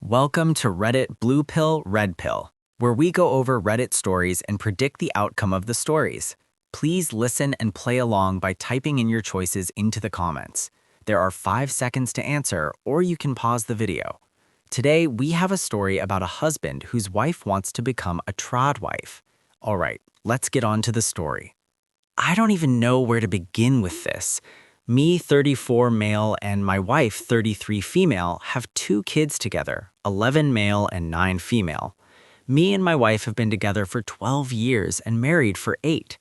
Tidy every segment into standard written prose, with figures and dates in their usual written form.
Welcome to Reddit Blue Pill, Red Pill, where we go over Reddit stories and predict the outcome of the stories. Please listen and play along by typing in your choices into the comments. There are 5 seconds to answer, or you can pause the video. Today, we have a story about a husband whose wife wants to become a Tradwife. All right, let's get on to the story. I don't even know where to begin with this. Me, 34 male, and my wife, 33 female, have 2 kids together, 11 male and 9 female. Me and my wife have been together for 12 years and married for 8.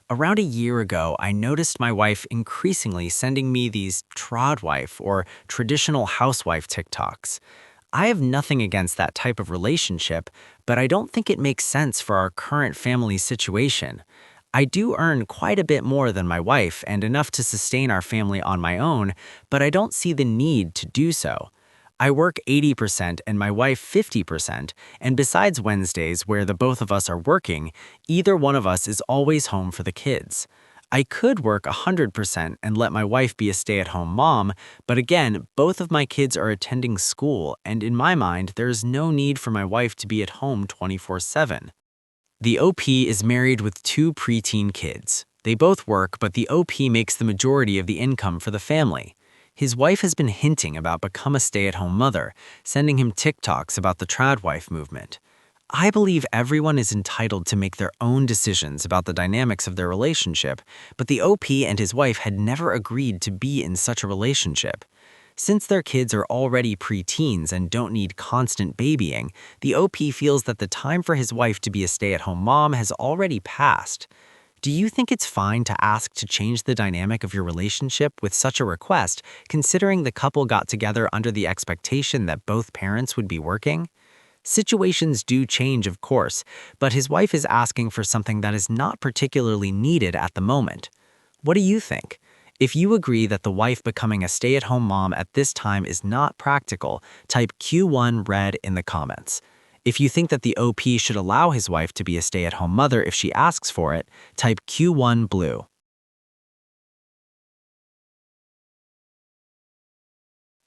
Around a year ago, I noticed my wife increasingly sending me these Tradwife or traditional housewife TikToks. I have nothing against that type of relationship, but I don't think it makes sense for our current family situation. I do earn quite a bit more than my wife and enough to sustain our family on my own, but I don't see the need to do so. I work 80% and my wife 50%, and besides Wednesdays where the both of us are working, either one of us is always home for the kids. I could work 100% and let my wife be a stay-at-home mom, but again, both of my kids are attending school, and in my mind, there is no need for my wife to be at home 24/7. The OP is married with 2 preteen kids. They both work, but the OP makes the majority of the income for the family. His wife has been hinting about become a stay-at-home mother, sending him TikToks about the Tradwife movement. I believe everyone is entitled to make their own decisions about the dynamics of their relationship, but the OP and his wife had never agreed to be in such a relationship. Since their kids are already preteens and don't need constant babying, the OP feels that the time for his wife to be a stay-at-home mom has already passed. Do you think it's fine to ask to change the dynamic of your relationship with such a request, considering the couple got together under the expectation that both parents would be working? Situations do change, of course, but his wife is asking for something that is not particularly needed at the moment. What do you think? If you agree that the wife becoming a stay-at-home mom at this time is not practical, type Q1 red in the comments. If you think that the OP should allow his wife to be a stay-at-home mother if she asks for it, type Q1 blue.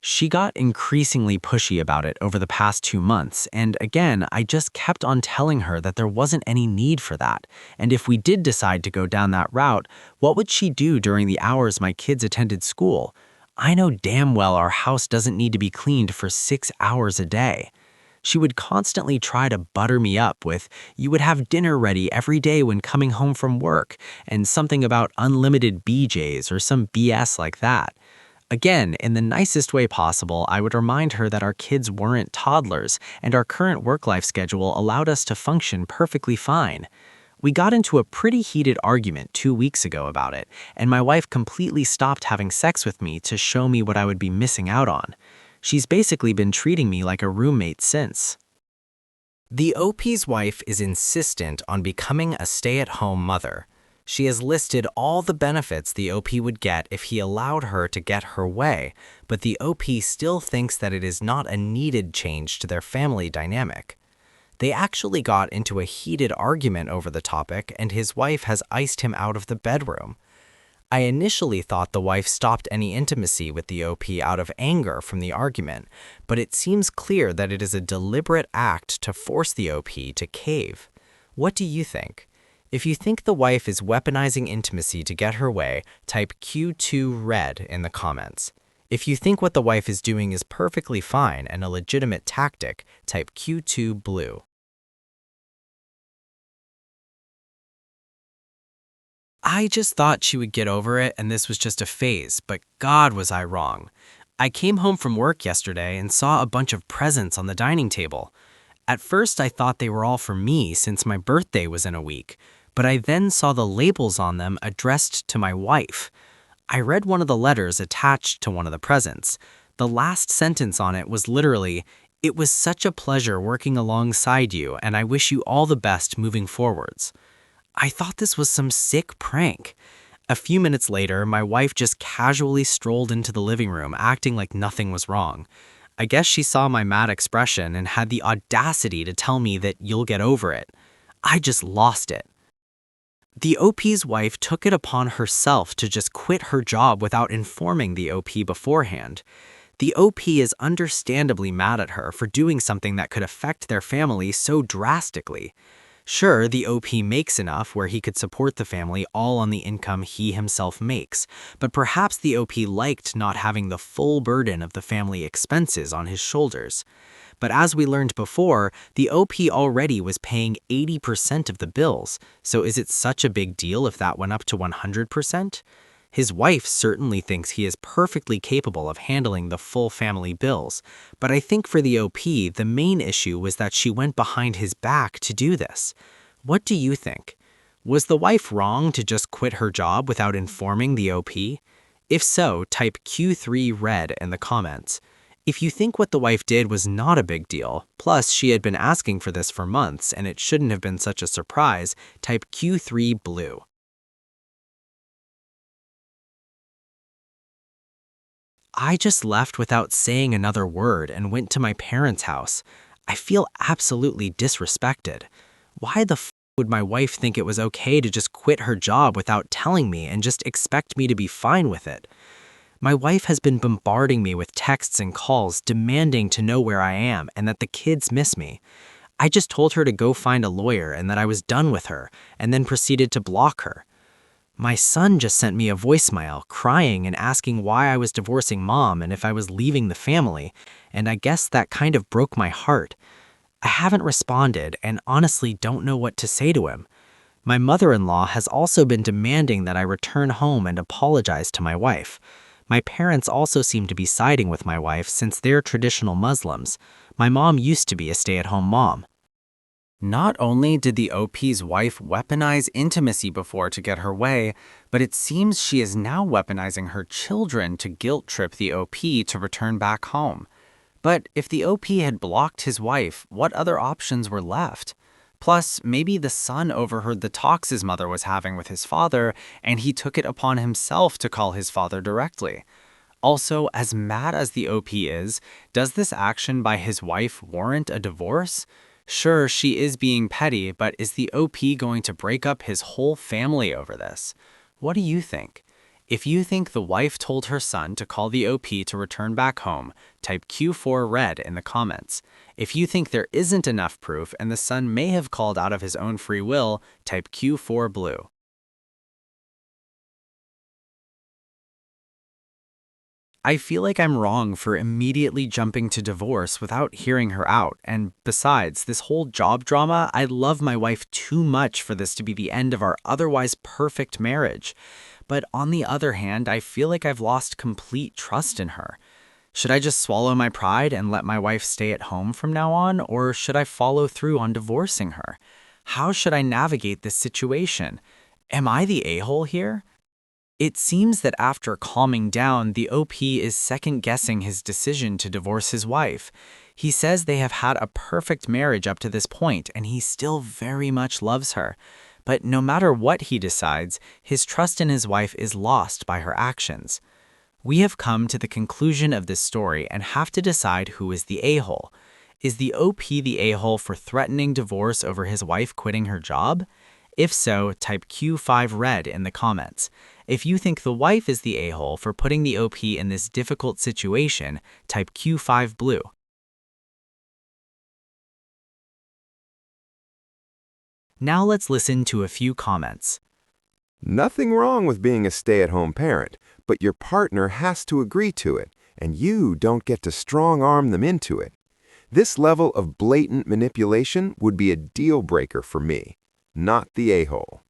She got increasingly pushy about it over the past 2 months, and again, I just kept on telling her that there wasn't any need for that, and if we did decide to go down that route, what would she do during the hours my kids attended school? I know damn well our house doesn't need to be cleaned for 6 hours a day. She would constantly try to butter me up with, you would have dinner ready every day when coming home from work, and something about unlimited BJs or some BS like that. Again, in the nicest way possible, I would remind her that our kids weren't toddlers, and our current work-life schedule allowed us to function perfectly fine. We got into a pretty heated argument 2 weeks ago about it, and my wife completely stopped having sex with me to show me what I would be missing out on. She's basically been treating me like a roommate since. The OP's wife is insistent on becoming a stay-at-home mother. She has listed all the benefits the OP would get if he allowed her to get her way, but the OP still thinks that it is not a needed change to their family dynamic. They actually got into a heated argument over the topic, and his wife has iced him out of the bedroom. I initially thought the wife stopped any intimacy with the OP out of anger from the argument, but it seems clear that it is a deliberate act to force the OP to cave. What do you think? If you think the wife is weaponizing intimacy to get her way, type Q2 red in the comments. If you think what the wife is doing is perfectly fine and a legitimate tactic, type Q2 blue. I just thought she would get over it and this was just a phase, but God was I wrong. I came home from work yesterday and saw a bunch of presents on the dining table. At first I thought they were all for me since my birthday was in a week, but I then saw the labels on them addressed to my wife. I read one of the letters attached to one of the presents. The last sentence on it was literally, "It was such a pleasure working alongside you and I wish you all the best moving forwards." I thought this was some sick prank. A few minutes later, my wife just casually strolled into the living room acting like nothing was wrong. I guess she saw my mad expression and had the audacity to tell me that you'll get over it. I just lost it. The OP's wife took it upon herself to just quit her job without informing the OP beforehand. The OP is understandably mad at her for doing something that could affect their family so drastically. Sure, the OP makes enough where he could support the family all on the income he himself makes, but perhaps the OP liked not having the full burden of the family expenses on his shoulders. But as we learned before, the OP already was paying 80% of the bills, so is it such a big deal if that went up to 100%? His wife certainly thinks he is perfectly capable of handling the full family bills, but I think for the OP, the main issue was that she went behind his back to do this. What do you think? Was the wife wrong to just quit her job without informing the OP? If so, type Q3 red in the comments. If you think what the wife did was not a big deal, plus she had been asking for this for months and it shouldn't have been such a surprise, type Q3 blue. I just left without saying another word and went to my parents' house. I feel absolutely disrespected. Why the would my wife think it was okay to just quit her job without telling me and just expect me to be fine with it? My wife has been bombarding me with texts and calls demanding to know where I am and that the kids miss me. I just told her to go find a lawyer and that I was done with her, and then proceeded to block her. My son just sent me a voicemail crying and asking why I was divorcing mom and if I was leaving the family, and I guess that kind of broke my heart. I haven't responded and honestly don't know what to say to him. My mother-in-law has also been demanding that I return home and apologize to my wife. My parents also seem to be siding with my wife since they're traditional Muslims. My mom used to be a stay-at-home mom. Not only did the OP's wife weaponize intimacy before to get her way, but it seems she is now weaponizing her children to guilt-trip the OP to return back home. But if the OP had blocked his wife, what other options were left? Plus, maybe the son overheard the talks his mother was having with his father, and he took it upon himself to call his father directly. Also, as mad as the OP is, does this action by his wife warrant a divorce? Sure, she is being petty, but is the OP going to break up his whole family over this? What do you think? If you think the wife told her son to call the OP to return back home, type Q4 red in the comments. If you think there isn't enough proof and the son may have called out of his own free will, type Q4 blue. I feel like I'm wrong for immediately jumping to divorce without hearing her out, and besides, this whole job drama, I love my wife too much for this to be the end of our otherwise perfect marriage. But on the other hand, I feel like I've lost complete trust in her. Should I just swallow my pride and let my wife stay at home from now on, or should I follow through on divorcing her? How should I navigate this situation? Am I the a-hole here? It seems that after calming down, the OP is second-guessing his decision to divorce his wife. He says they have had a perfect marriage up to this point, and he still very much loves her. But no matter what he decides, his trust in his wife is lost by her actions. We have come to the conclusion of this story and have to decide who is the a-hole. Is the OP the a-hole for threatening divorce over his wife quitting her job? If so, type Q5 red in the comments. If you think the wife is the a-hole for putting the OP in this difficult situation, type Q5 blue. Now let's listen to a few comments. Nothing wrong with being a stay-at-home parent, but your partner has to agree to it, and you don't get to strong-arm them into it. This level of blatant manipulation would be a deal-breaker for me, not the a-hole.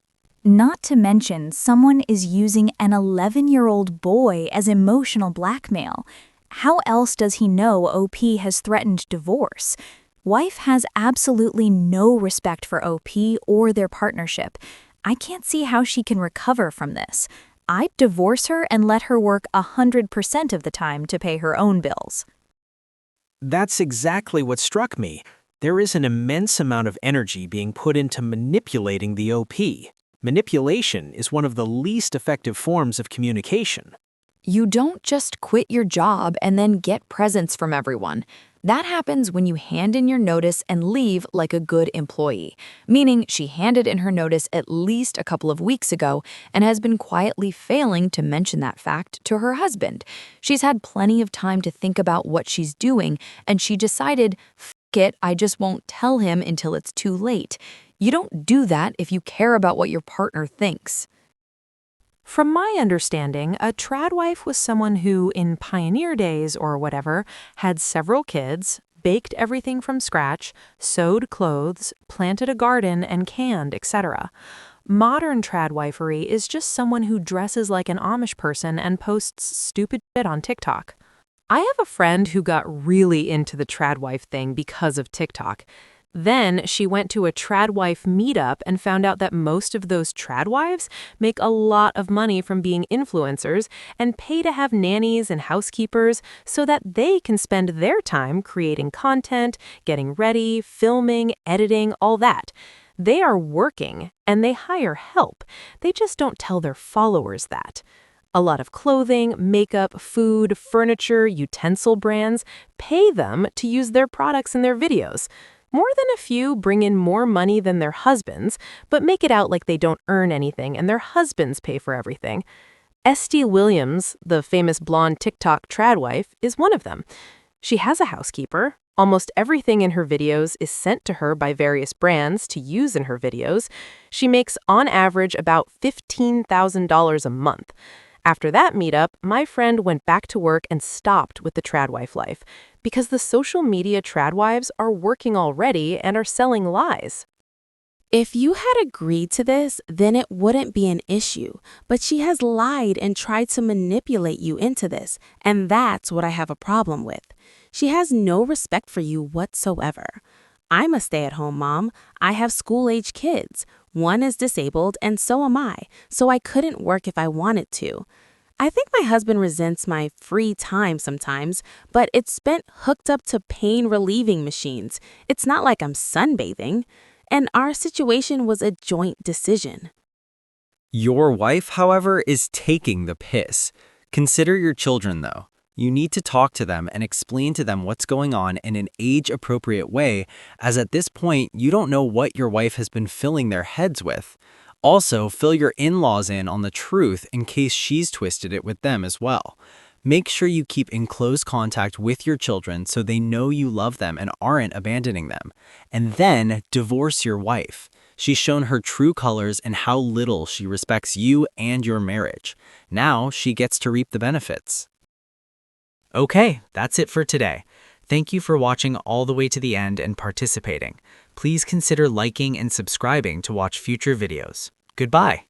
Not to mention, someone is using an 11-year-old boy as emotional blackmail. How else does he know OP has threatened divorce? Wife has absolutely no respect for OP or their partnership. I can't see how she can recover from this. I'd divorce her and let her work 100% of the time to pay her own bills. That's exactly what struck me. There is an immense amount of energy being put into manipulating the OP. Manipulation is one of the least effective forms of communication. You don't just quit your job and then get presents from everyone. That happens when you hand in your notice and leave like a good employee, meaning she handed in her notice at least a couple of weeks ago and has been quietly failing to mention that fact to her husband. She's had plenty of time to think about what she's doing, and she decided, "F it, I just won't tell him until it's too late." You don't do that if you care about what your partner thinks. From my understanding, a tradwife was someone who, in pioneer days or whatever, had several kids, baked everything from scratch, sewed clothes, planted a garden, and canned, etc. Modern tradwifery is just someone who dresses like an Amish person and posts stupid shit on TikTok. I have a friend who got really into the tradwife thing because of TikTok. Then she went to a tradwife meetup and found out that most of those tradwives make a lot of money from being influencers and pay to have nannies and housekeepers so that they can spend their time creating content, getting ready, filming, editing, all that. They are working and they hire help. They just don't tell their followers that. A lot of clothing, makeup, food, furniture, utensil brands pay them to use their products in their videos. More than a few bring in more money than their husbands, but make it out like they don't earn anything and their husbands pay for everything. Esty Williams, the famous blonde TikTok tradwife, is one of them. She has a housekeeper. Almost everything in her videos is sent to her by various brands to use in her videos. She makes, on average, about $15,000 a month. After that meetup, my friend went back to work and stopped with the tradwife life because the social media tradwives are working already and are selling lies. If you had agreed to this, then it wouldn't be an issue. But she has lied and tried to manipulate you into this, and that's what I have a problem with. She has no respect for you whatsoever. I'm a stay-at-home mom. I have school-age kids. One is disabled, and so am I, so I couldn't work if I wanted to. I think my husband resents my free time sometimes, but it's spent hooked up to pain-relieving machines. It's not like I'm sunbathing. And our situation was a joint decision. Your wife, however, is taking the piss. Consider your children, though. You need to talk to them and explain to them what's going on in an age-appropriate way, as at this point, you don't know what your wife has been filling their heads with. Also, fill your in-laws in on the truth in case she's twisted it with them as well. Make sure you keep in close contact with your children so they know you love them and aren't abandoning them. And then divorce your wife. She's shown her true colors and how little she respects you and your marriage. Now she gets to reap the benefits. Okay, that's it for today. Thank you for watching all the way to the end and participating. Please consider liking and subscribing to watch future videos. Goodbye.